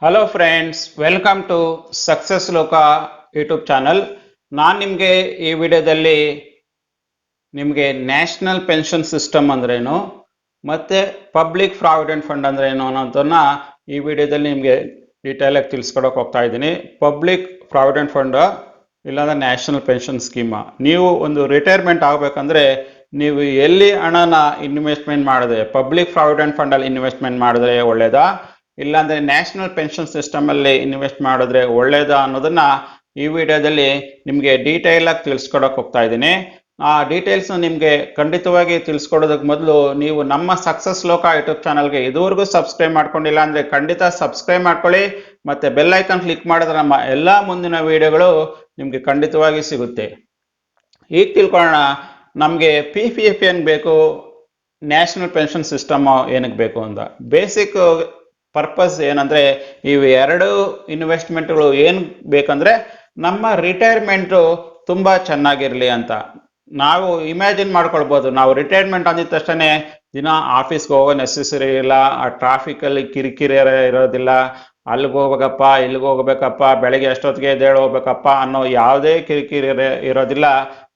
Hello friends, welcome to SuccessLoka YouTube channel. ನಾನು ನಿಮಗೆ ಈ ವಿಡಿಯೋದಲ್ಲಿ ನಿಮಗೆ ನ್ಯಾಷನಲ್ ಪೆನ್ಷನ್ ಸಿಸ್ಟಮ್ ಅಂದ್ರೇನು ಮತ್ತು ಪಬ್ಲಿಕ್ ಪ್ರಾವಿಡೆಂಟ್ ಫಂಡ್ ಅಂದ್ರೇನು ಅನ್ನೋದನ್ನ ಈ ವಿಡಿಯೋದಲ್ಲಿ ನಿಮಗೆ ಡೀಟೇಲಾಗಿ ತಿಳಿಸ್ಕೊಡೋಕೆ ಹೋಗ್ತಾ ಇದ್ದೀನಿ. ಪಬ್ಲಿಕ್ ಪ್ರಾವಿಡೆಂಟ್ ಫಂಡ್ ಇಲ್ಲಾಂದ್ರೆ ನ್ಯಾಷನಲ್ ಪೆನ್ಷನ್ ಸ್ಕೀಮ. ನೀವು ಒಂದು ರಿಟೈರ್ಮೆಂಟ್ ಆಗಬೇಕಂದ್ರೆ ನೀವು ಎಲ್ಲಿ ಹಣನ ಇನ್ವೆಸ್ಟ್ಮೆಂಟ್ ಮಾಡಿದ್ರೆ, ಪಬ್ಲಿಕ್ ಪ್ರಾವಿಡೆಂಟ್ ಫಂಡಲ್ಲಿ ಇನ್ವೆಸ್ಟ್ಮೆಂಟ್ ಮಾಡಿದ್ರೆ ಒಳ್ಳೇದಾ, ಇಲ್ಲಾಂದ್ರೆ ನ್ಯಾಷನಲ್ ಪೆನ್ಷನ್ ಸಿಸ್ಟಮ್ ಅಲ್ಲಿ ಇನ್ವೆಸ್ಟ್ ಮಾಡಿದ್ರೆ ಒಳ್ಳೇದಾ ಅನ್ನೋದನ್ನ ಈ ವಿಡಿಯೋದಲ್ಲಿ ನಿಮಗೆ ಡೀಟೇಲ್ ಆಗಿ ತಿಳಿಸ್ಕೊಡಕ್ ಹೋಗ್ತಾ ಇದ್ದೀನಿ. ಆ ಡೀಟೇಲ್ಸ್ ನಿಮಗೆ ಖಂಡಿತವಾಗಿ ತಿಳಿಸ್ಕೊಡೋದಕ್ಕೆ ಮೊದಲು ನೀವು ನಮ್ಮ SuccessLoka ಯೂಟ್ಯೂಬ್ ಚಾನಲ್ಗೆ ಇದುವರೆಗೂ ಸಬ್ಸ್ಕ್ರೈಬ್ ಮಾಡ್ಕೊಂಡಿಲ್ಲ ಅಂದ್ರೆ ಖಂಡಿತ ಸಬ್ಸ್ಕ್ರೈಬ್ ಮಾಡ್ಕೊಳ್ಳಿ, ಮತ್ತೆ ಬೆಲ್ ಐಕಾನ್ ಕ್ಲಿಕ್ ಮಾಡಿದ್ರೆ ನಮ್ಮ ಎಲ್ಲಾ ಮುಂದಿನ ವಿಡಿಯೋಗಳು ನಿಮ್ಗೆ ಖಂಡಿತವಾಗಿ ಸಿಗುತ್ತೆ. ಈಗ ತಿಳ್ಕೊಳ್ಳೋಣ, ನಮಗೆ PPF ಏನ್ ಬೇಕು, ನ್ಯಾಷನಲ್ ಪೆನ್ಷನ್ ಸಿಸ್ಟಮ್ ಏನಕ್ಕೆ ಬೇಕು ಅಂತ. ಬೇಸಿಕ್ ಪರ್ಪಸ್ ಏನಂದ್ರೆ, ಇವು ಎರಡು ಇನ್ವೆಸ್ಟ್ಮೆಂಟ್ಗಳು ಏನ್ ಬೇಕಂದ್ರೆ ನಮ್ಮ ರಿಟೈರ್ಮೆಂಟ್ ತುಂಬಾ ಚೆನ್ನಾಗಿರ್ಲಿ ಅಂತ. ನಾವು ಇಮ್ಯಾಜಿನ್ ಮಾಡ್ಕೊಳ್ಬಹುದು, ನಾವು ರಿಟೈರ್ಮೆಂಟ್ ಅಂದಿದ ತಕ್ಷಣ ದಿನ ಆಫೀಸ್ಗೆ ಹೋಗೋ ನೆಸೆಸರಿ ಇಲ್ಲ, ಆ ಟ್ರಾಫಿಕ್ ಅಲ್ಲಿ ಕಿರಿಕಿರಿ ಇರೋದಿಲ್ಲ, ಅಲ್ಲಿಗೆ ಹೋಗ್ಬೇಕಪ್ಪ ಇಲ್ಲಿಗೆ ಹೋಗ್ಬೇಕಪ್ಪ, ಬೆಳಗ್ಗೆ ಎಷ್ಟೊತ್ತಿಗೆ ಎದ್ದೇಳಿ ಹೋಗ್ಬೇಕಪ್ಪ ಅನ್ನೋ ಯಾವುದೇ ಕಿರಿಕಿರಿ ಇರೋದಿಲ್ಲ.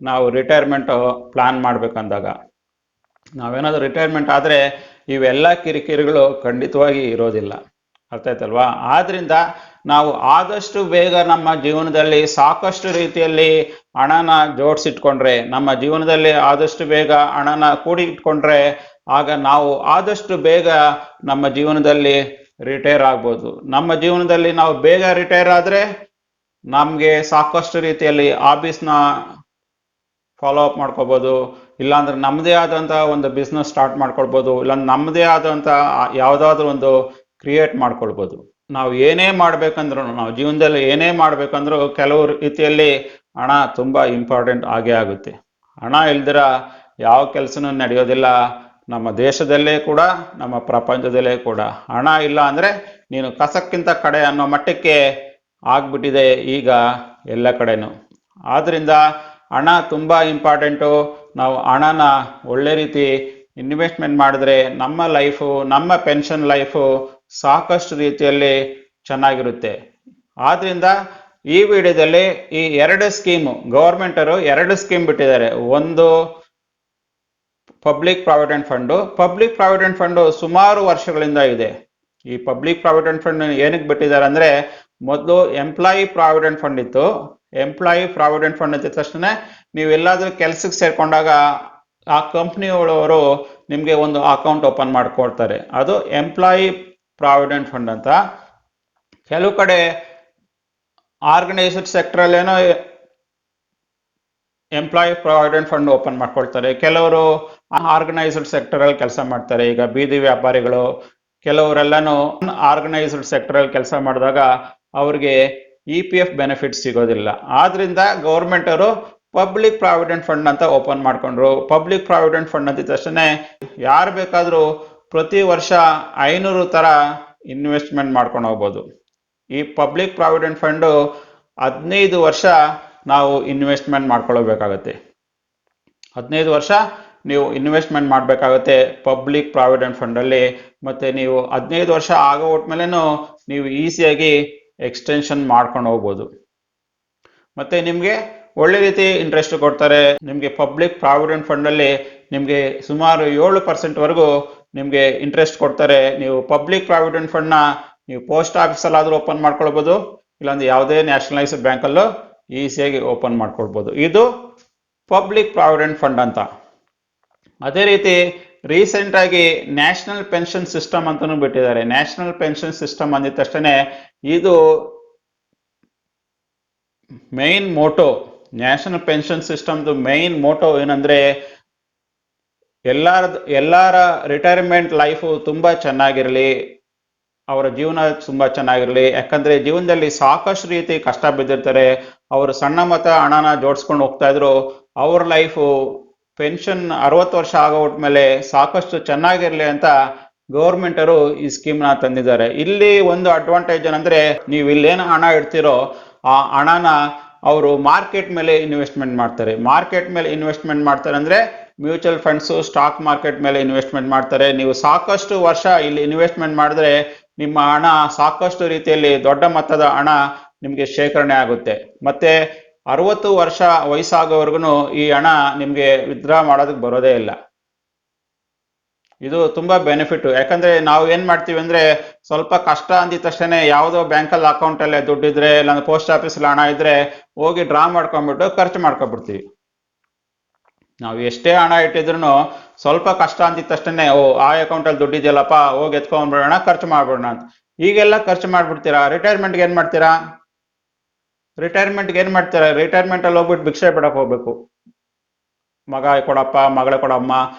ನಾವು ರಿಟೈರ್ಮೆಂಟ್ ಪ್ಲಾನ್ ಮಾಡ್ಬೇಕಂದಾಗ, ನಾವೇನಾದ್ರೂ ರಿಟೈರ್ಮೆಂಟ್ ಆದ್ರೆ ಇವೆಲ್ಲ ಕಿರಿಕಿರಿಗಳು ಖಂಡಿತವಾಗಿ ಇರೋದಿಲ್ಲ. ಅರ್ಥ ಆಯ್ತಲ್ವಾ? ಆದ್ರಿಂದ ನಾವು ಆದಷ್ಟು ಬೇಗ ನಮ್ಮ ಜೀವನದಲ್ಲಿ ಸಾಕಷ್ಟು ರೀತಿಯಲ್ಲಿ ಹಣನ ಜೋಡಿಸಿಟ್ಕೊಂಡ್ರೆ, ನಮ್ಮ ಜೀವನದಲ್ಲಿ ಆದಷ್ಟು ಬೇಗ ಹಣನ ಕೂಡಿ ಇಟ್ಕೊಂಡ್ರೆ ಆಗ ನಾವು ಆದಷ್ಟು ಬೇಗ ನಮ್ಮ ಜೀವನದಲ್ಲಿ ರಿಟೈರ್ ಆಗ್ಬೋದು. ನಮ್ಮ ಜೀವನದಲ್ಲಿ ನಾವು ಬೇಗ ರಿಟೈರ್ ಆದ್ರೆ ನಮ್ಗೆ ಸಾಕಷ್ಟು ರೀತಿಯಲ್ಲಿ ಆಫೀಸ್ನ ಫಾಲೋ ಅಪ್ ಮಾಡ್ಕೋಬಹುದು, ಇಲ್ಲಾಂದ್ರೆ ನಮ್ಮದೇ ಆದಂತ ಒಂದು ಬಿಸ್ನೆಸ್ ಸ್ಟಾರ್ಟ್ ಮಾಡ್ಕೊಳ್ಬೋದು, ಇಲ್ಲಾಂದ್ರೆ ನಮ್ಮದೇ ಆದಂತ ಯಾವ್ದಾದ್ರು ಒಂದು ಕ್ರಿಯೇಟ್ ಮಾಡ್ಕೊಳ್ಬೋದು. ನಾವು ಏನೇ ಮಾಡ್ಬೇಕಂದ್ರು, ನಾವು ಜೀವನದಲ್ಲಿ ಏನೇ ಮಾಡ್ಬೇಕಂದ್ರೂ ಕೆಲವು ರೀತಿಯಲ್ಲಿ ಹಣ ತುಂಬಾ ಇಂಪಾರ್ಟೆಂಟ್ ಆಗೇ ಆಗುತ್ತೆ. ಹಣ ಇಲ್ದಿರ ಯಾವ ಕೆಲಸನೂ ನಡೆಯೋದಿಲ್ಲ, ನಮ್ಮ ದೇಶದಲ್ಲೇ ಕೂಡ ನಮ್ಮ ಪ್ರಪಂಚದಲ್ಲೇ ಕೂಡ. ಹಣ ಇಲ್ಲ ಅಂದ್ರೆ ನೀನು ಕಸಕ್ಕಿಂತ ಕಡೆ ಅನ್ನೋ ಮಟ್ಟಕ್ಕೆ ಆಗ್ಬಿಟ್ಟಿದೆ ಈಗ ಎಲ್ಲ ಕಡೆನೂ. ಆದ್ರಿಂದ ಹಣ ತುಂಬಾ ಇಂಪಾರ್ಟೆಂಟು. ನಾವು ಹಣನ ಒಳ್ಳೆ ರೀತಿ ಇನ್ವೆಸ್ಟ್ಮೆಂಟ್ ಮಾಡಿದ್ರೆ ನಮ್ಮ ಲೈಫು, ನಮ್ಮ ಪೆನ್ಷನ್ ಲೈಫು ಸಾಕಷ್ಟು ರೀತಿಯಲ್ಲಿ ಚೆನ್ನಾಗಿರುತ್ತೆ. ಆದ್ರಿಂದ ಈ ವಿಡಿಯೋದಲ್ಲಿ ಈ ಎರಡು ಸ್ಕೀಮು, ಗವರ್ಮೆಂಟ್ ಅವರು ಎರಡು ಸ್ಕೀಮ್ ಬಿಟ್ಟಿದ್ದಾರೆ. ಒಂದು public provident fund. Public provident fund ಸುಮಾರು ವರ್ಷಗಳಿಂದ ಇದೆ. ಈ ಪಬ್ಲಿಕ್ ಪ್ರಾವಿಡೆಂಟ್ ಫಂಡ್ ಏನಕ್ಕೆ ಬಿಟ್ಟಿದ್ದಾರೆ ಅಂದ್ರೆ, ಮೊದಲು ಎಂಪ್ಲಾಯಿ ಪ್ರಾವಿಡೆಂಟ್ ಫಂಡ್ ಇತ್ತು. ಎಂಪ್ಲಾಯಿ ಪ್ರಾವಿಡೆಂಟ್ ಫಂಡ್ ಅಂದ ತಕ್ಷಣ ನೀವು ಎಲ್ಲಾದ್ರೂ ಕೆಲ್ಸಕ್ಕೆ ಸೇರ್ಕೊಂಡಾಗ ಆ ಕಂಪ್ನಿಯವರು ನಿಮ್ಗೆ ಒಂದು ಅಕೌಂಟ್ ಓಪನ್ ಮಾಡ್ಕೊಡ್ತಾರೆ, ಅದು ಎಂಪ್ಲಾಯಿ ಪ್ರಾವಿಡೆಂಟ್ ಫಂಡ್ ಅಂತ. ಕೆಲವು ಕಡೆ ಆರ್ಗನೈಸ್ಡ್ ಸೆಕ್ಟರ್ ಅಲ್ಲೇನೋ ಎಂಪ್ಲಾಯಿ ಪ್ರಾವಿಡೆಂಟ್ ಫಂಡ್ ಓಪನ್ ಮಾಡ್ಕೊಳ್ತಾರೆ, ಕೆಲವರು ಆರ್ಗನೈಸ್ಡ್ ಸೆಕ್ಟರ್ ಅಲ್ಲಿ ಕೆಲಸ ಮಾಡ್ತಾರೆ. ಈಗ ಬೀದಿ ವ್ಯಾಪಾರಿಗಳು ಕೆಲವರೆಲ್ಲನೂ ಆರ್ಗನೈಸ್ಡ್ ಸೆಕ್ಟರ್ ಅಲ್ಲಿ ಕೆಲಸ ಮಾಡಿದಾಗ ಅವ್ರಿಗೆ EPF ಬೆನಿಫಿಟ್ ಸಿಗೋದಿಲ್ಲ. ಆದ್ರಿಂದ ಗೌರ್ಮೆಂಟ್ ಅವರು ಪಬ್ಲಿಕ್ ಪ್ರಾವಿಡೆಂಟ್ ಫಂಡ್ ಅಂತ ಓಪನ್ ಮಾಡ್ಕೊಂಡ್ರು. ಪಬ್ಲಿಕ್ ಪ್ರಾವಿಡೆಂಟ್ ಫಂಡ್ ಅಂದ ತಕ್ಷಣ ಯಾರು ಬೇಕಾದ್ರೂ ಪ್ರತಿ ವರ್ಷ 500 ತರ ಇನ್ವೆಸ್ಟ್ಮೆಂಟ್ ಮಾಡ್ಕೊಂಡು ಹೋಗ್ಬೋದು. ಈ ಪಬ್ಲಿಕ್ ಪ್ರಾವಿಡೆಂಟ್ ಫಂಡ್ 15 ವರ್ಷ ನಾವು ಇನ್ವೆಸ್ಟ್ಮೆಂಟ್ ಮಾಡ್ಕೊಳ್ಬೇಕಾಗತ್ತೆ. 15 ವರ್ಷ ನೀವು ಇನ್ವೆಸ್ಟ್ಮೆಂಟ್ ಮಾಡಬೇಕಾಗುತ್ತೆ ಪಬ್ಲಿಕ್ ಪ್ರಾವಿಡೆಂಟ್ ಫಂಡ್ ಅಲ್ಲಿ. ಮತ್ತೆ ನೀವು 15 ವರ್ಷ ಆಗೋ ಹೊಟ್ಮೇಲೆನೂ ನೀವು ಈಸಿಯಾಗಿ ಎಕ್ಸ್ಟೆನ್ಷನ್ ಮಾಡ್ಕೊಂಡು ಹೋಗ್ಬೋದು. ಮತ್ತೆ ನಿಮ್ಗೆ ಒಳ್ಳೆ ರೀತಿ ಇಂಟ್ರೆಸ್ಟ್ ಕೊಡ್ತಾರೆ. ನಿಮ್ಗೆ ಪಬ್ಲಿಕ್ ಪ್ರಾವಿಡೆಂಟ್ ಫಂಡ್ ಅಲ್ಲಿ ನಿಮ್ಗೆ ಸುಮಾರು 7% ವರೆಗೂ ನಿಮ್ಗೆ ಇಂಟ್ರೆಸ್ಟ್ ಕೊಡ್ತಾರೆ. ನೀವು ಪಬ್ಲಿಕ್ ಪ್ರಾವಿಡೆಂಟ್ ಫಂಡ್ ನ ನೀವು ಪೋಸ್ಟ್ ಆಫೀಸ್ ಅಲ್ಲಾದ್ರೂ ಓಪನ್ ಮಾಡ್ಕೊಳ್ಬಹುದು, ಇಲ್ಲಾಂದ್ರೆ ಯಾವುದೇ ನ್ಯಾಷನಲೈಸ್ಡ್ ಬ್ಯಾಂಕ್ ಅಲ್ಲೂ ಈಸಿಯಾಗಿ ಓಪನ್ ಮಾಡ್ಕೊಳ್ಬಹುದು. ಇದು ಪಬ್ಲಿಕ್ ಪ್ರಾವಿಡೆಂಟ್ ಫಂಡ್ ಅಂತ. ಅದೇ ರೀತಿ ರೀಸೆಂಟ್ ಆಗಿ ನ್ಯಾಷನಲ್ ಪೆನ್ಷನ್ ಸಿಸ್ಟಮ್ ಅಂತಾನೂ ಬಿಟ್ಟಿದ್ದಾರೆ. ನ್ಯಾಷನಲ್ ಪೆನ್ಷನ್ ಸಿಸ್ಟಮ್ ಅಂದಿದ ತಕ್ಷಣ ಇದು ಮೈನ್ ಮೋಟೋ, ನ್ಯಾಷನಲ್ ಪೆನ್ಷನ್ ಸಿಸ್ಟಮ್ದು ಮೈನ್ ಮೋಟೋ ಏನಂದ್ರೆ, ಎಲ್ಲರ ರಿಟೈರ್ಮೆಂಟ್ ಲೈಫು ತುಂಬಾ ಚೆನ್ನಾಗಿರಲಿ, ಅವರ ಜೀವನ ತುಂಬಾ ಚೆನ್ನಾಗಿರಲಿ. ಯಾಕಂದ್ರೆ ಜೀವನದಲ್ಲಿ ಸಾಕಷ್ಟು ರೀತಿ ಕಷ್ಟ ಬಿದ್ದಿರ್ತಾರೆ. ಅವರು ಸಣ್ಣ ಮೊತ್ತ ಹಣನ ಜೋಡಿಸ್ಕೊಂಡು ಹೋಗ್ತಾ ಇದ್ರು. ಅವ್ರ ಲೈಫು ಪೆನ್ಷನ್ 60 ವರ್ಷ ಆಗೋಟ್ಮೇಲೆ ಸಾಕಷ್ಟು ಚೆನ್ನಾಗಿರ್ಲಿ ಅಂತ ಗೌರ್ಮೆಂಟ್ ಅವರು ಈ ಸ್ಕೀಮ್ ನ ತಂದಿದ್ದಾರೆ. ಇಲ್ಲಿ ಒಂದು ಅಡ್ವಾಂಟೇಜ್ ಏನಂದ್ರೆ, ನೀವು ಇಲ್ಲೇನು ಹಣ ಇಡ್ತಿರೋ ಆ ಹಣನ ಅವರು ಮಾರ್ಕೆಟ್ ಮೇಲೆ ಇನ್ವೆಸ್ಟ್ಮೆಂಟ್ ಮಾಡ್ತಾರೆ. ಮಾರ್ಕೆಟ್ ಮೇಲೆ ಇನ್ವೆಸ್ಟ್ಮೆಂಟ್ ಮಾಡ್ತಾರೆ ಅಂದ್ರೆ ಮ್ಯೂಚುವಲ್ ಫಂಡ್ಸ್, ಸ್ಟಾಕ್ ಮಾರ್ಕೆಟ್ ಮೇಲೆ ಇನ್ವೆಸ್ಟ್ಮೆಂಟ್ ಮಾಡ್ತಾರೆ. ನೀವು ಸಾಕಷ್ಟು ವರ್ಷ ಇಲ್ಲಿ ಇನ್ವೆಸ್ಟ್ಮೆಂಟ್ ಮಾಡಿದ್ರೆ ನಿಮ್ಮ ಹಣ ಸಾಕಷ್ಟು ರೀತಿಯಲ್ಲಿ ದೊಡ್ಡ ಮೊತ್ತದ ಹಣ ನಿಮಗೆ ಶೇಖರಣೆ ಆಗುತ್ತೆ. ಮತ್ತೆ 60 ವರ್ಷ ವಯಸ್ಸಾಗೋವರೆಗೂ ಈ ಹಣ ನಿಮಗೆ ವಿತ್ಡ್ರಾ ಮಾಡೋದಕ್ಕೆ ಬರೋದೇ ಇಲ್ಲ. ಇದು ತುಂಬಾ ಬೆನಿಫಿಟ್. ಯಾಕಂದ್ರೆ ನಾವು ಏನ್ ಮಾಡ್ತೀವಿ ಅಂದ್ರೆ ಸ್ವಲ್ಪ ಕಷ್ಟ ಅಂದಿದ ತಕ್ಷಣ ಯಾವುದೋ ಬ್ಯಾಂಕಲ್ಲಿ ಅಕೌಂಟ್ ಅಲ್ಲೇ ದುಡ್ಡಿದ್ರೆ ಇಲ್ಲ ಪೋಸ್ಟ್ ಆಫೀಸಲ್ಲಿ ಹಣ ಇದ್ರೆ ಹೋಗಿ ಡ್ರಾ ಮಾಡ್ಕೊಂಡ್ಬಿಟ್ಟು ಖರ್ಚು ಮಾಡ್ಕೊಂಡ್ಬಿಡ್ತೀವಿ. ನಾವು ಎಷ್ಟೇ ಹಣ ಇಟ್ಟಿದ್ರು ಸ್ವಲ್ಪ ಕಷ್ಟ ಅಂದಿದ ತಕ್ಷಣ ಆ ಅಕೌಂಟ್ ಅಲ್ಲಿ ದುಡ್ಡಿದೆಯಲ್ಲಪ್ಪ ಹೋಗಿ ಎತ್ಕೊಂಡ್ಬಿಡೋಣ ಖರ್ಚು ಮಾಡ್ಬಿಡೋಣ ಅಂತ ಈಗೆಲ್ಲ ಖರ್ಚು ಮಾಡ್ಬಿಡ್ತೀರಾ. ರಿಟೈರ್ಮೆಂಟ್ಗೆ ಏನ್ ಮಾಡ್ತೀರಾ? ರಿಟೈರ್ಮೆಂಟ್ ಅಲ್ಲಿ ಹೋಗ್ಬಿಟ್ಟು ಭಿಕ್ಷೆ ಬಿಡಕ್ ಹೋಗ್ಬೇಕು. ಮಗ ಕೊಡಪ್ಪ, ಮಗಳ ಕೊಡಮ್ಮ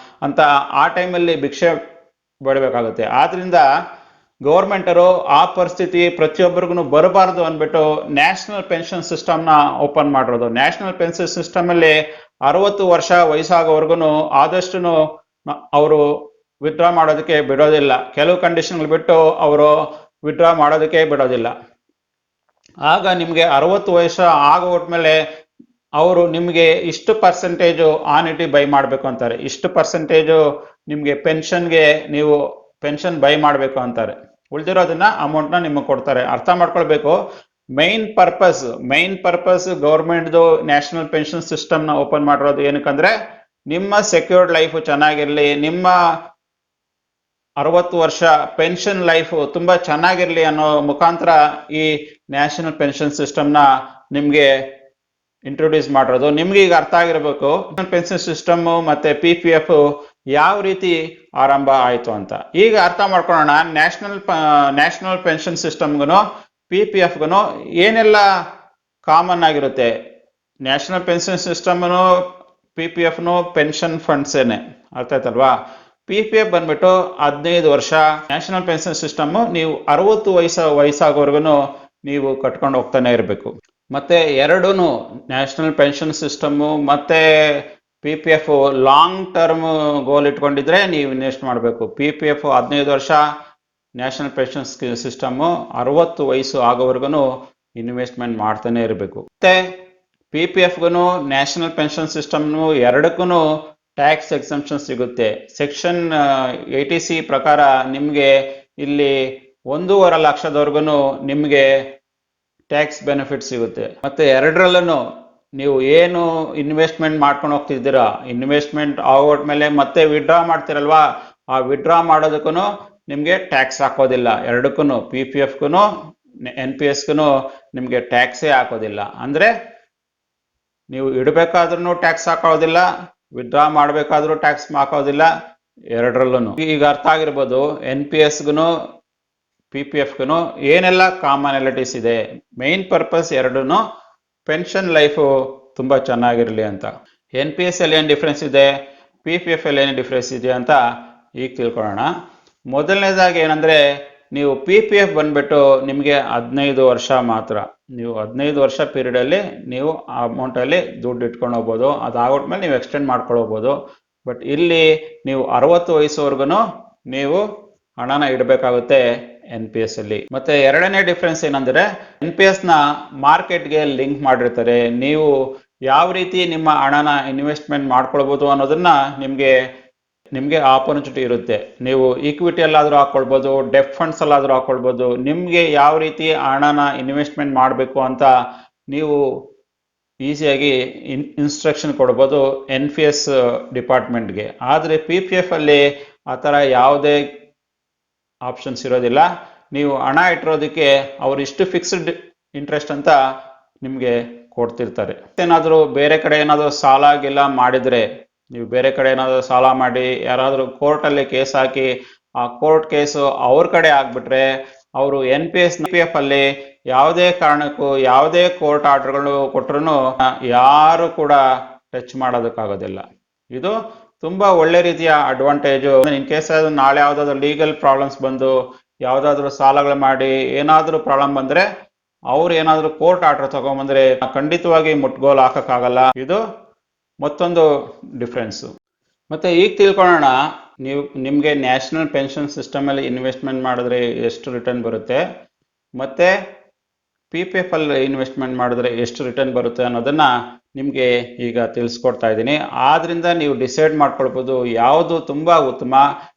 ಅಂತ ಆ ಟೈಮಲ್ಲಿ ಭಿಕ್ಷೆ ಬೇಡಬೇಕಾಗುತ್ತೆ. ಆದ್ರಿಂದ ಗೌರ್ಮೆಂಟರು ಆ ಪರಿಸ್ಥಿತಿ ಪ್ರತಿಯೊಬ್ಬರಿಗೂ ಬರಬಾರ್ದು ಅಂದ್ಬಿಟ್ಟು ನ್ಯಾಷನಲ್ ಪೆನ್ಷನ್ ಸಿಸ್ಟಮ್ನ ಓಪನ್ ಮಾಡಿರೋದು. ನ್ಯಾಷನಲ್ ಪೆನ್ಷನ್ ಸಿಸ್ಟಮ್ ಅಲ್ಲಿ 60 ವರ್ಷ ವಯಸ್ಸಾಗೋವರೆಗೂ ಆದಷ್ಟು ಅವರು ವಿತ್ಡ್ರಾ ಮಾಡೋದಕ್ಕೆ ಬಿಡೋದಿಲ್ಲ. ಕೆಲವು ಕಂಡೀಷನ್ಗಳು ಬಿಟ್ಟು ಅವರು ವಿತ್ಡ್ರಾ ಮಾಡೋದಕ್ಕೆ ಬಿಡೋದಿಲ್ಲ. ಆಗ ನಿಮಗೆ 60 ವಯಸ್ಸು ಆಗೋಟ್ಮೇಲೆ ಅವರು ನಿಮಗೆ ಇಷ್ಟು ಪರ್ಸೆಂಟೇಜು ಆನಿಟಿ ಬೈ ಮಾಡಬೇಕು ಅಂತಾರೆ. ಇಷ್ಟು ಪರ್ಸೆಂಟೇಜು ನಿಮಗೆ ಪೆನ್ಷನ್ಗೆ ನೀವು ಪೆನ್ಷನ್ ಬೈ ಮಾಡಬೇಕು ಅಂತಾರೆ. ಉಳಿದಿರೋದನ್ನ ಅಮೌಂಟ್ನ ನಿಮಗೆ ಕೊಡ್ತಾರೆ. ಅರ್ಥ ಮಾಡ್ಕೊಳ್ಬೇಕು. ಮೈನ್ ಪರ್ಪಸ್ ಗೌರ್ಮೆಂಟ್ದು ನ್ಯಾಷನಲ್ ಪೆನ್ಷನ್ ಸಿಸ್ಟಮ್ನ ಓಪನ್ ಮಾಡಿರೋದು ಏನಕ್ಕಂದ್ರೆ ನಿಮ್ಮ ಸೆಕ್ಯೂರ್ಡ್ ಲೈಫ್ ಚೆನ್ನಾಗಿರಲಿ, ನಿಮ್ಮ 60 ವರ್ಷ ಪೆನ್ಷನ್ ಲೈಫ್ ತುಂಬಾ ಚೆನ್ನಾಗಿರ್ಲಿ ಅನ್ನೋ ಮುಖಾಂತರ ಈ ನ್ಯಾಷನಲ್ ಪೆನ್ಷನ್ ಸಿಸ್ಟಮ್ನ ನಿಮಗೆ ಇಂಟ್ರೊಡ್ಯೂಸ್ ಮಾಡಿರೋದು. ನಿಮ್ಗೆ ಈಗ ಅರ್ಥ ಆಗಿರ್ಬೇಕು ಪೆನ್ಷನ್ ಸಿಸ್ಟಮ್ ಮತ್ತೆ PPF ಯಾವ ರೀತಿ ಆರಂಭ ಆಯ್ತು ಅಂತ. ಈಗ ಅರ್ಥ ಮಾಡ್ಕೊಳ್ಳೋಣ ನ್ಯಾಷನಲ್ ಪೆನ್ಷನ್ ಸಿಸ್ಟಮ್ಗೂ PPFಗೂ ಏನೆಲ್ಲ ಕಾಮನ್ ಆಗಿರುತ್ತೆ. ನ್ಯಾಷನಲ್ ಪೆನ್ಷನ್ ಸಿಸ್ಟಮ್ನು PPFನು ಪೆನ್ಷನ್ ಫಂಡ್ಸ್ ಏನೆ, ಅರ್ಥ ಆಯ್ತಲ್ವಾ? PPF ಬಂದ್ಬಿಟ್ಟು 15 ವರ್ಷ, ನ್ಯಾಷನಲ್ ಪೆನ್ಷನ್ ಸಿಸ್ಟಮ್ ನೀವು 60 ವಯಸ್ಸಾಗೋವರೆಗೂ ನೀವು ಕಟ್ಕೊಂಡು ಹೋಗ್ತಾನೆ ಇರಬೇಕು. ಮತ್ತೆ ಎರಡೂನು ನ್ಯಾಷನಲ್ ಪೆನ್ಷನ್ ಸಿಸ್ಟಮು ಮತ್ತೆ PPF ಲಾಂಗ್ ಟರ್ಮ್ ಗೋಲ್ ಇಟ್ಕೊಂಡಿದ್ರೆ ನೀವು ಇನ್ವೆಸ್ಟ್ ಮಾಡಬೇಕು. PPF 15 ವರ್ಷ, ನ್ಯಾಷನಲ್ ಪೆನ್ಷನ್ ಸಿಸ್ಟಮು 60 ವಯಸ್ಸು ಆಗೋವರೆಗೂ ಇನ್ವೆಸ್ಟ್ಮೆಂಟ್ ಮಾಡ್ತಾನೆ ಇರಬೇಕು. ಮತ್ತೆ PPFಗೂ ನ್ಯಾಷನಲ್ ಪೆನ್ಷನ್ ಸಿಸ್ಟಮ್ನು ಎರಡಕ್ಕೂ ಟ್ಯಾಕ್ಸ್ ಎಕ್ಸಂಪ್ಷನ್ ಸಿಗುತ್ತೆ. ಸೆಕ್ಷನ್ 80C ಪ್ರಕಾರ ನಿಮಗೆ ಇಲ್ಲಿ 1.5 ಲಕ್ಷದವರೆಗೂ ನಿಮಗೆ ಟ್ಯಾಕ್ಸ್ ಬೆನಿಫಿಟ್ ಸಿಗುತ್ತೆ. ಮತ್ತೆ ಎರಡರಲ್ಲೂ ನೀವು ಏನು ಇನ್ವೆಸ್ಟ್ಮೆಂಟ್ ಮಾಡ್ಕೊಂಡು ಹೋಗ್ತಿದ್ದೀರಾ, ಇನ್ವೆಸ್ಟ್ಮೆಂಟ್ ಆಗೋದ್ಮೇಲೆ ಮತ್ತೆ ವಿಡ್ರಾ ಮಾಡ್ತಿರಲ್ವಾ, ಆ ವಿಡ್ರಾ ಮಾಡೋದಕ್ಕೂ ನಿಮಗೆ ಟ್ಯಾಕ್ಸ್ ಹಾಕೋದಿಲ್ಲ. ಎರಡಕ್ಕೂ PPFಗೂ NPSಗೂ ನಿಮಗೆ ಟ್ಯಾಕ್ಸೇ ಹಾಕೋದಿಲ್ಲ. ಅಂದ್ರೆ ನೀವು ಇಡಬೇಕಾದ್ರೂ ಟ್ಯಾಕ್ಸ್ ಹಾಕೋದಿಲ್ಲ, ವಿಡ್ರಾ ಮಾಡಬೇಕಾದ್ರೂ ಟ್ಯಾಕ್ಸ್ ಹಾಕೋದಿಲ್ಲ, ಎರಡರಲ್ಲೂ. ಈಗ ಅರ್ಥ ಆಗಿರ್ಬೋದು NPSಗೂ PPFಗೂ ಏನೆಲ್ಲ ಕಾಮನಾಲಿಟೀಸ್ ಇದೆ. ಮೈನ್ ಪರ್ಪಸ್ ಎರಡೂ ಪೆನ್ಷನ್ ಲೈಫು ತುಂಬಾ ಚೆನ್ನಾಗಿರಲಿ ಅಂತ. NPS ಅಲ್ಲಿ ಏನು ಡಿಫ್ರೆನ್ಸ್ ಇದೆ, PPF ಅಲ್ಲಿ ಏನು ಡಿಫ್ರೆನ್ಸ್ ಇದೆ ಅಂತ ಈಗ ತಿಳ್ಕೊಳ್ಳೋಣ. ಮೊದಲನೇದಾಗಿ ಏನಂದ್ರೆ ನೀವು PPF ಬಂದ್ಬಿಟ್ಟು ನಿಮಗೆ 15 ವರ್ಷ ಮಾತ್ರ. ನೀವು 15 ವರ್ಷ ಪೀರಿಯಡ್ ಅಲ್ಲಿ ನೀವು ಆ ಅಮೌಂಟ್ ಅಲ್ಲಿ ದುಡ್ಡು ಇಟ್ಕೊಂಡು ಹೋಗ್ಬೋದು. ಅದಾಗೋದ್ಮೇಲೆ ನೀವು ಎಕ್ಸ್ಟೆಂಡ್ ಮಾಡ್ಕೊಳ್ಬೋದು. ಬಟ್ ಇಲ್ಲಿ ನೀವು 60 ವಯಸ್ಸುವರೆಗೂ ನೀವು ಹಣನ ಇಡಬೇಕಾಗುತ್ತೆ NPS ಅಲ್ಲಿ. ಮತ್ತೆ ಎರಡನೇ ಡಿಫ್ರೆನ್ಸ್ ಏನಂದ್ರೆ NPS ನ ಮಾರ್ಕೆಟ್ಗೆ ಲಿಂಕ್ ಮಾಡಿರ್ತಾರೆ. ನೀವು ಯಾವ ರೀತಿ ನಿಮ್ಮ ಹಣನ ಇನ್ವೆಸ್ಟ್ಮೆಂಟ್ ಮಾಡ್ಕೊಳ್ಬೋದು ಅನ್ನೋದನ್ನ ನಿಮ್ಗೆ ಆಪರ್ಚುನಿಟಿ ಇರುತ್ತೆ. ನೀವು ಈಕ್ವಿಟಿ ಅಲ್ಲಾದ್ರೂ ಹಾಕೊಳ್ಬೋದು, ಡೆಟ್ ಫಂಡ್ಸ್ ಅಲ್ಲಾದ್ರೂ ಹಾಕೊಳ್ಬೋದು. ನಿಮ್ಗೆ ಯಾವ ರೀತಿ ಹಣನ ಇನ್ವೆಸ್ಟ್ಮೆಂಟ್ ಮಾಡಬೇಕು ಅಂತ ನೀವು ಈಸಿಯಾಗಿ ಇನ್ಸ್ಟ್ರಕ್ಷನ್ ಕೊಡ್ಬೋದು NPS ಡಿಪಾರ್ಟ್ಮೆಂಟ್ಗೆ. ಆದರೆ PPF ಅಲ್ಲಿ ಆ ಥರ ಯಾವುದೇ ಆಪ್ಷನ್ಸ್ ಇರೋದಿಲ್ಲ. ನೀವು ಹಣ ಇಟ್ಟಿರೋದಕ್ಕೆ ಅವ್ರು ಇಷ್ಟು ಫಿಕ್ಸ್ಡ್ ಇಂಟ್ರೆಸ್ಟ್ ಅಂತ ನಿಮಗೆ ಕೊಡ್ತಿರ್ತಾರೆ. ಏನಾದರೂ ಬೇರೆ ಕಡೆ ಏನಾದರೂ ಸಾಲ ಮಾಡಿದ್ರೆ, ನೀವು ಬೇರೆ ಕಡೆ ಏನಾದರೂ ಸಾಲ ಮಾಡಿ ಯಾರಾದರೂ ಕೋರ್ಟಲ್ಲಿ ಕೇಸ್ ಹಾಕಿ ಆ ಕೋರ್ಟ್ ಕೇಸು ಅವ್ರ ಕಡೆ ಆಗ್ಬಿಟ್ರೆ ಅವರು PPF ಅಲ್ಲಿ ಯಾವುದೇ ಕಾರಣಕ್ಕೂ ಯಾವುದೇ ಕೋರ್ಟ್ ಆರ್ಡರ್ಗಳು ಕೊಟ್ಟರು ಯಾರು ಕೂಡ ಟಚ್ ಮಾಡೋದಕ್ಕಾಗೋದಿಲ್ಲ. ಇದು ತುಂಬಾ ಒಳ್ಳೆ ರೀತಿಯ ಅಡ್ವಾಂಟೇಜು. ಇನ್ ಕೇಸ್ ನಾಳೆ ಯಾವುದಾದ್ರು ಲೀಗಲ್ ಪ್ರಾಬ್ಲಮ್ಸ್ ಬಂದು ಯಾವುದಾದ್ರೂ ಸಾಲಗಳು ಮಾಡಿ ಏನಾದರೂ ಪ್ರಾಬ್ಲಮ್ ಬಂದ್ರೆ ಅವ್ರು ಏನಾದರೂ ಕೋರ್ಟ್ ಆರ್ಡರ್ ತಗೊಂಡ್ಬಂದ್ರೆ ಖಂಡಿತವಾಗಿ ಮುಟ್ಗೋಲು ಹಾಕಕ್ಕಾಗಲ್ಲ. ಇದು ಮತ್ತೊಂದು ಡಿಫ್ರೆನ್ಸ್. ಮತ್ತೆ ಈಗ ತಿಳ್ಕೊಳ್ಳೋಣ ನಿಮಗೆ ನ್ಯಾಷನಲ್ ಪೆನ್ಷನ್ ಸಿಸ್ಟಮ್ ಅಲ್ಲಿ ಇನ್ವೆಸ್ಟ್ಮೆಂಟ್ ಮಾಡಿದ್ರೆ ಎಷ್ಟು ರಿಟರ್ನ್ ಬರುತ್ತೆ, ಮತ್ತೆ PPF ಅಲ್ಲಿ ಇನ್ವೆಸ್ಟ್ಮೆಂಟ್ ಮಾಡಿದ್ರೆ ಎಷ್ಟು ರಿಟರ್ನ್ ಬರುತ್ತೆ ಅನ್ನೋದನ್ನ ನಿಮಗೆ ಈಗ ತಿಳಿಸ್ಕೊಡ್ತಾ ಇದ್ದೀನಿ. ಆದ್ರಿಂದ ನೀವು ಡಿಸೈಡ್ ಮಾಡ್ಕೊಳ್ಬೋದು ಯಾವುದು ತುಂಬಾ ಉತ್ತಮ,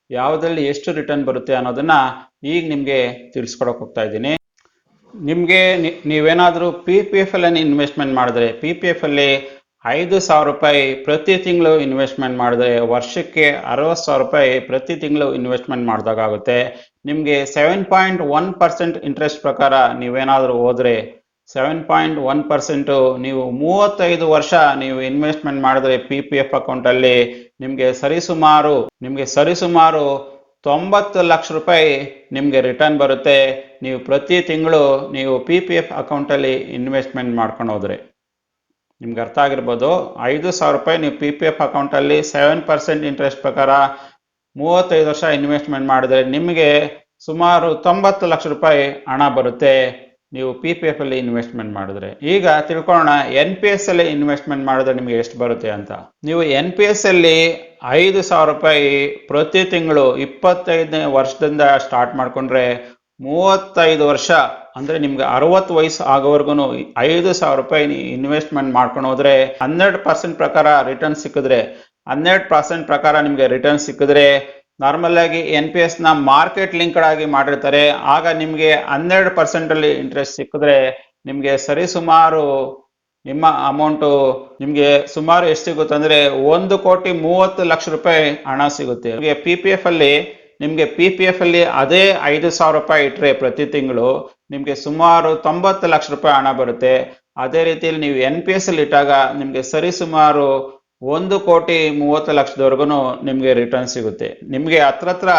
ಯಾವುದರಲ್ಲಿ ಎಷ್ಟು ರಿಟರ್ನ್ ಬರುತ್ತೆ ಅನ್ನೋದನ್ನ ಈಗ ನಿಮಗೆ ತಿಳಿಸ್ಕೊಡಕ್ಕೆ ಹೋಗ್ತಾ ಇದ್ದೀನಿ. ನಿಮಗೆ ನೀವೇನಾದರೂ PPF ಅಲ್ಲಿ ಇನ್ವೆಸ್ಟ್ಮೆಂಟ್ ಮಾಡಿದ್ರೆ, PPF ಅಲ್ಲಿ 5,000 ರೂಪಾಯಿ ಪ್ರತಿ ತಿಂಗಳು ಇನ್ವೆಸ್ಟ್ಮೆಂಟ್ ಮಾಡಿದ್ರೆ ವರ್ಷಕ್ಕೆ 60,000 ರೂಪಾಯಿ ಪ್ರತಿ ತಿಂಗಳು ಇನ್ವೆಸ್ಟ್ಮೆಂಟ್ ಮಾಡಿದಾಗುತ್ತೆ. ನಿಮಗೆ 7.1% ಇಂಟ್ರೆಸ್ಟ್ ಪ್ರಕಾರ ನೀವೇನಾದರೂ ಹೋದ್ರೆ 7.1% ನೀವು 35 ವರ್ಷ ನೀವು ಇನ್ವೆಸ್ಟ್ಮೆಂಟ್ ಮಾಡಿದ್ರೆ PPF ಅಕೌಂಟಲ್ಲಿ ನಿಮಗೆ ಸರಿಸುಮಾರು 90 ಲಕ್ಷ ರೂಪಾಯಿ ನಿಮಗೆ ರಿಟರ್ನ್ ಬರುತ್ತೆ. ನೀವು ಪ್ರತಿ ತಿಂಗಳು ನೀವು PPF ಅಕೌಂಟಲ್ಲಿ ಇನ್ವೆಸ್ಟ್ಮೆಂಟ್ ಮಾಡ್ಕೊಂಡು ಹೋದ್ರೆ ನಿಮ್ಗೆ ಅರ್ಥ ಆಗಿರ್ಬೋದು. 5,000 ರೂಪಾಯಿ ನೀವು PPF ಅಕೌಂಟಲ್ಲಿ 7% ಇಂಟ್ರೆಸ್ಟ್ ಪ್ರಕಾರ 35 ವರ್ಷ ಇನ್ವೆಸ್ಟ್ಮೆಂಟ್ ಮಾಡಿದ್ರೆ ನಿಮಗೆ ಸುಮಾರು 90 ಲಕ್ಷ ರೂಪಾಯಿ ಹಣ ಬರುತ್ತೆ ನೀವು PPF ಅಲ್ಲಿ ಇನ್ವೆಸ್ಟ್ಮೆಂಟ್ ಮಾಡಿದ್ರೆ. ಈಗ ತಿಳ್ಕೊಳ್ಳೋಣ NPS ಅಲ್ಲಿ ಇನ್ವೆಸ್ಟ್ಮೆಂಟ್ ಮಾಡಿದ್ರೆ ನಿಮಗೆ ಎಷ್ಟು ಬರುತ್ತೆ ಅಂತ. ನೀವು NPS ಅಲ್ಲಿ 5,000 ರೂಪಾಯಿ ಪ್ರತಿ ತಿಂಗಳು 25ನೇ ವರ್ಷದಿಂದ ಸ್ಟಾರ್ಟ್ ಮಾಡ್ಕೊಂಡ್ರೆ 35 ವರ್ಷ ಅಂದ್ರೆ ನಿಮ್ಗೆ 60 ವಯಸ್ಸು ಆಗೋವರೆಗೂ 5,000 ರೂಪಾಯಿ ಇನ್ವೆಸ್ಟ್ಮೆಂಟ್ ಮಾಡ್ಕೊಂಡು ಹೋದ್ರೆ 12% ಪ್ರಕಾರ ರಿಟರ್ನ್ ಸಿಕ್ಕಿದ್ರೆ 12% ಪ್ರಕಾರ ನಿಮ್ಗೆ ರಿಟರ್ನ್ ಸಿಕ್ಕಿದ್ರೆ ನಾರ್ಮಲ್ ಆಗಿ NPS ನ ಮಾರ್ಕೆಟ್ ಲಿಂಕ್ಡ್ ಆಗಿ ಮಾಡಿರ್ತಾರೆ. ಆಗ ನಿಮ್ಗೆ 12% ಅಲ್ಲಿ ಇಂಟ್ರೆಸ್ಟ್ ಸಿಕ್ಕಿದ್ರೆ ನಿಮ್ಗೆ ಸರಿಸುಮಾರು ನಿಮ್ಮ ಅಮೌಂಟು ನಿಮ್ಗೆ ಸುಮಾರು ಎಷ್ಟು ಸಿಗುತ್ತೆ ಅಂದ್ರೆ 1,30 ಲಕ್ಷ ರೂಪಾಯಿ ಹಣ ಸಿಗುತ್ತೆ. ನಿಮಗೆ PPF ಅಲ್ಲಿ ಅದೇ 5,000 ರೂಪಾಯಿ ಇಟ್ಟರೆ ಪ್ರತಿ ತಿಂಗಳು ನಿಮ್ಗೆ ಸುಮಾರು 90 ಲಕ್ಷ ರೂಪಾಯಿ ಹಣ ಬರುತ್ತೆ. ಅದೇ ರೀತಿಯಲ್ಲಿ ನೀವು NPS ಅಲ್ಲಿ ಇಟ್ಟಾಗ ನಿಮ್ಗೆ ಸರಿಸುಮಾರು 1,30 ಲಕ್ಷದವರೆಗೂ ನಿಮ್ಗೆ ರಿಟರ್ನ್ ಸಿಗುತ್ತೆ. ನಿಮ್ಗೆ ಹತ್ರ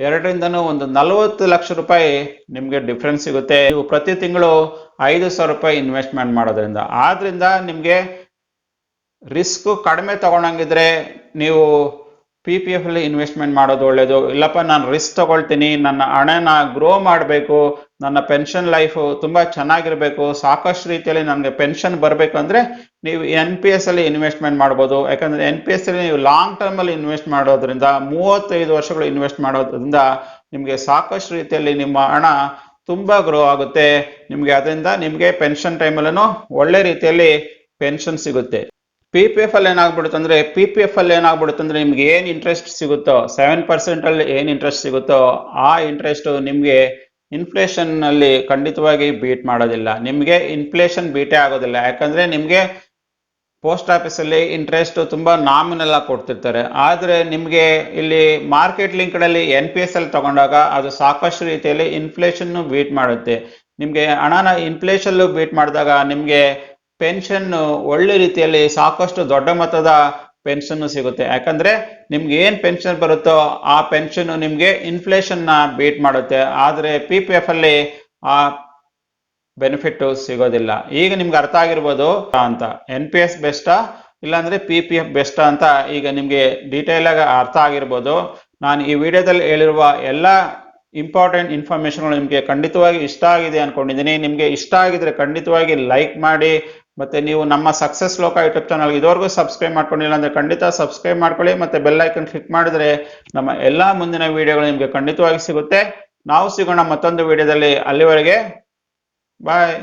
2ರಿಂದನೂ 40 ಲಕ್ಷ ರೂಪಾಯಿ ನಿಮ್ಗೆ ಡಿಫ್ರೆನ್ಸ್ ಸಿಗುತ್ತೆ ನೀವು ಪ್ರತಿ ತಿಂಗಳು 5,000 ರೂಪಾಯಿ ಇನ್ವೆಸ್ಟ್ಮೆಂಟ್ ಮಾಡೋದ್ರಿಂದ. ಆದ್ರಿಂದ ನಿಮ್ಗೆ ರಿಸ್ಕ್ ಕಡಿಮೆ ತಗೊಂಡಂಗಿದ್ರೆ ನೀವು PPF ಅಲ್ಲಿ ಇನ್ವೆಸ್ಟ್ಮೆಂಟ್ ಮಾಡೋದು ಒಳ್ಳೇದು. ಇಲ್ಲಪ್ಪ ನಾನು ರಿಸ್ಕ್ ತಗೊಳ್ತೀನಿ, ನನ್ನ ಹಣನ ಗ್ರೋ ಮಾಡಬೇಕು, ನನ್ನ ಪೆನ್ಷನ್ ಲೈಫ್ ತುಂಬಾ ಚೆನ್ನಾಗಿರ್ಬೇಕು, ಸಾಕಷ್ಟು ರೀತಿಯಲ್ಲಿ ನನಗೆ ಪೆನ್ಷನ್ ಬರಬೇಕು ಅಂದ್ರೆ ನೀವು NPS ಅಲ್ಲಿ ಇನ್ವೆಸ್ಟ್ಮೆಂಟ್ ಮಾಡ್ಬೋದು. ಯಾಕಂದ್ರೆ NPS ಅಲ್ಲಿ ನೀವು ಲಾಂಗ್ ಟರ್ಮ್ ಅಲ್ಲಿ ಇನ್ವೆಸ್ಟ್ ಮಾಡೋದ್ರಿಂದ 35 ವರ್ಷಗಳು ಇನ್ವೆಸ್ಟ್ ಮಾಡೋದ್ರಿಂದ ನಿಮ್ಗೆ ಸಾಕಷ್ಟು ರೀತಿಯಲ್ಲಿ ನಿಮ್ಮ ಹಣ ತುಂಬಾ ಗ್ರೋ ಆಗುತ್ತೆ. ನಿಮ್ಗೆ ಅದರಿಂದ ನಿಮ್ಗೆ ಪೆನ್ಷನ್ ಟೈಮಲ್ಲೂ ಒಳ್ಳೆ ರೀತಿಯಲ್ಲಿ ಪೆನ್ಷನ್ ಸಿಗುತ್ತೆ. PPF ಅಲ್ಲಿ ಏನಾಗ್ಬಿಡುತ್ತೆ ಅಂದ್ರೆ ನಿಮ್ಗೆ ಏನ್ ಇಂಟ್ರೆಸ್ಟ್ ಸಿಗುತ್ತೋ 7% ಅಲ್ಲಿ ಏನ್ ಇಂಟ್ರೆಸ್ಟ್ ಸಿಗುತ್ತೋ ಆ ಇಂಟ್ರೆಸ್ಟ್ ನಿಮ್ಗೆ ಇನ್ಫ್ಲೇಷನ್ ನಲ್ಲಿ ಖಂಡಿತವಾಗಿ ಬೀಟ್ ಮಾಡೋದಿಲ್ಲ. ನಿಮ್ಗೆ ಇನ್ಫ್ಲೇಷನ್ ಬೀಟೇ ಆಗೋದಿಲ್ಲ. ಯಾಕಂದ್ರೆ ನಿಮ್ಗೆ ಪೋಸ್ಟ್ ಆಫೀಸ್ ಅಲ್ಲಿ ಇಂಟ್ರೆಸ್ಟ್ ತುಂಬಾ ನಾಮಿನಲ್ ಆಗಿ ಕೊಡ್ತಿರ್ತಾರೆ. ಆದ್ರೆ ನಿಮ್ಗೆ ಇಲ್ಲಿ ಮಾರ್ಕೆಟ್ ಲಿಂಕ್ಡ್ ಅಲ್ಲಿ NPS ಅಲ್ಲಿ ತಗೊಂಡಾಗ ಅದು ಸಾಕಷ್ಟು ರೀತಿಯಲ್ಲಿ ಇನ್ಫ್ಲೇಷನ್ ಬೀಟ್ ಮಾಡುತ್ತೆ. ನಿಮ್ಗೆ ಹಣನ ಇನ್ಫ್ಲೇಷನ್ ಬೀಟ್ ಮಾಡಿದಾಗ ನಿಮ್ಗೆ ಪೆನ್ಷನ್ ಒಳ್ಳೆ ರೀತಿಯಲ್ಲಿ ಸಾಕಷ್ಟು ದೊಡ್ಡ ಮೊತ್ತದ ಪೆನ್ಷನ್ ಸಿಗುತ್ತೆ. ಯಾಕಂದ್ರೆ ನಿಮ್ಗೆ ಏನ್ ಪೆನ್ಷನ್ ಬರುತ್ತೋ ಆ ಪೆನ್ಷನ್ ನಿಮ್ಗೆ ಇನ್ಫ್ಲೇಷನ್ ನ ಬೀಟ್ ಮಾಡುತ್ತೆ. ಆದ್ರೆ PPF ಅಲ್ಲಿ ಆ ಬೆನಿಫಿಟ್ ಸಿಗೋದಿಲ್ಲ. ಈಗ ನಿಮ್ಗೆ ಅರ್ಥ ಆಗಿರ್ಬೋದು ಅಂತ NPS ಬೆಸ್ಟಾ ಇಲ್ಲಾಂದ್ರೆ PPF ಬೆಸ್ಟಾ ಅಂತ ಈಗ ನಿಮ್ಗೆ ಡೀಟೇಲ್ ಆಗಿ ಅರ್ಥ ಆಗಿರ್ಬೋದು. ನಾನು ಈ ವಿಡಿಯೋದಲ್ಲಿ ಹೇಳಿರುವ ಎಲ್ಲ ಇಂಪಾರ್ಟೆಂಟ್ ಇನ್ಫಾರ್ಮೇಶನ್ ನಿಮ್ಗೆ ಖಂಡಿತವಾಗಿ ಇಷ್ಟ ಆಗಿದೆ ಅನ್ಕೊಂಡಿದ್ದೀನಿ. ನಿಮ್ಗೆ ಇಷ್ಟ ಆಗಿದ್ರೆ ಖಂಡಿತವಾಗಿ ಲೈಕ್ ಮಾಡಿ. ಮತ್ತೆ ನೀವು ನಮ್ಮ SuccessLoka ಯೂಟ್ಯೂಬ್ ಚಾನಲ್ ಇದುವರೆಗೂ ಸಬ್ಸ್ಕ್ರೈಬ್ ಮಾಡ್ಕೊಂಡಿಲ್ಲ ಅಂದ್ರೆ ಖಂಡಿತ ಸಬ್ಸ್ಕ್ರೈಬ್ ಮಾಡ್ಕೊಳ್ಳಿ. ಮತ್ತೆ ಬೆಲ್ ಐಕನ್ ಕ್ಲಿಕ್ ಮಾಡಿದ್ರೆ ನಮ್ಮ ಎಲ್ಲಾ ಮುಂದಿನ ವಿಡಿಯೋಗಳು ನಿಮ್ಗೆ ಖಂಡಿತವಾಗಿ ಸಿಗುತ್ತೆ. ನಾವು ಸಿಗೋಣ ಮತ್ತೊಂದು ವಿಡಿಯೋದಲ್ಲಿ. ಅಲ್ಲಿವರೆಗೆ ಬಾಯ್.